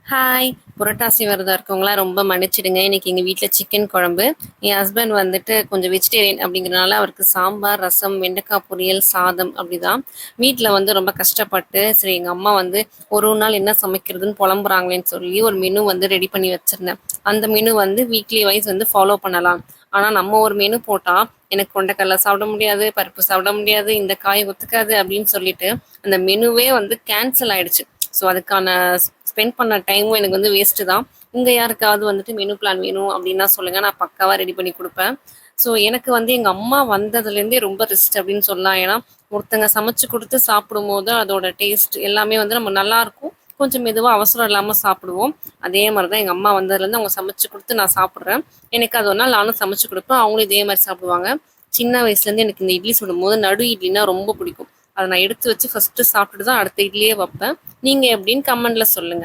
Hi! புரட்டாசி விரதம் இருக்கவங்கலாம் ரொம்ப மன்னிச்சிடுங்க. இன்னைக்கு எங்க வீட்ல சிக்கன் குழம்பு. என் ஹஸ்பண்ட் வந்துட்டு கொஞ்சம் வெஜிடேரியன் அப்படிங்கிறனால அவருக்கு சாம்பார், ரசம், வெண்டைக்காய் பொரியல், சாதம் அப்படிதான். வீட்ல வந்து ரொம்ப கஷ்டப்பட்டு, சரி எங்க அம்மா வந்து ஒரு ஒரு நாள் என்ன சமைக்கிறதுன்னு புலம்புறாங்களேன்னு சொல்லி ஒரு மெனு வந்து ரெடி பண்ணி வச்சிருந்தேன். அந்த மெனு வந்து வீக்லி வைஸ் வந்து ஃபாலோ பண்ணலாம். ஆனா நம்ம ஒரு மெனு போட்டா, எனக்கு கொண்டைக்கடல சாப்பிட முடியாது, பருப்பு சாப்பிட முடியாது, இந்த காய் ஒத்துக்காது அப்படின்னு சொல்லிட்டு, அந்த மெனுவே வந்து கேன்சல் ஆயிடுச்சு. ஸோ அதுக்கான ஸ்பெண்ட் பண்ண டைமும் எனக்கு வந்து வேஸ்ட்டு தான். உங்க யாருக்காவது வந்துட்டு மெனு பிளான் வேணும் அப்டின்னா சொல்லுங்க. நான் பக்காவா ரெடி பண்ணி குடுப்பேன். ஸோ எனக்கு வந்து எங்க அம்மா வந்ததுலேருந்தே ரொம்ப ரெஸ்ட் அப்டின்னு சொல்லலாம். ஏன்னா, ஒருத்தங்க சமைச்சு குடுத்து சாப்பிடும்போது அதோட டேஸ்ட் எல்லாமே வந்து நம்ம நல்லாருக்கும். கொஞ்சம் மெதுவா அவசரம் இல்லாம சாப்பிடுவோம். அதே மாரி தான் எங்க அம்மா வந்ததுலேருந்து அவங்க சமைச்சு குடுத்து நான் சாப்பிடுறேன். எனக்கு அது ஒரு நாள் நானும் சமைச்சு குடுப்பேன். அவங்களும் இதே மாரி சாப்பிடுவாங்க. சின்ன வயசுலேருந்து எனக்கு இந்த இட்லி சுடும்போது நடு இட்லினா ரொம்ப பிடிக்கும். அத நான் எடுத்து வச்சு ஃபர்ஸ்ட்டு சாப்பிட்டுட்டு தான் அடுத்த இட்லியே வப்பேன். நீங்க எப்படின்னு கமெண்ட்ல சொல்லுங்க.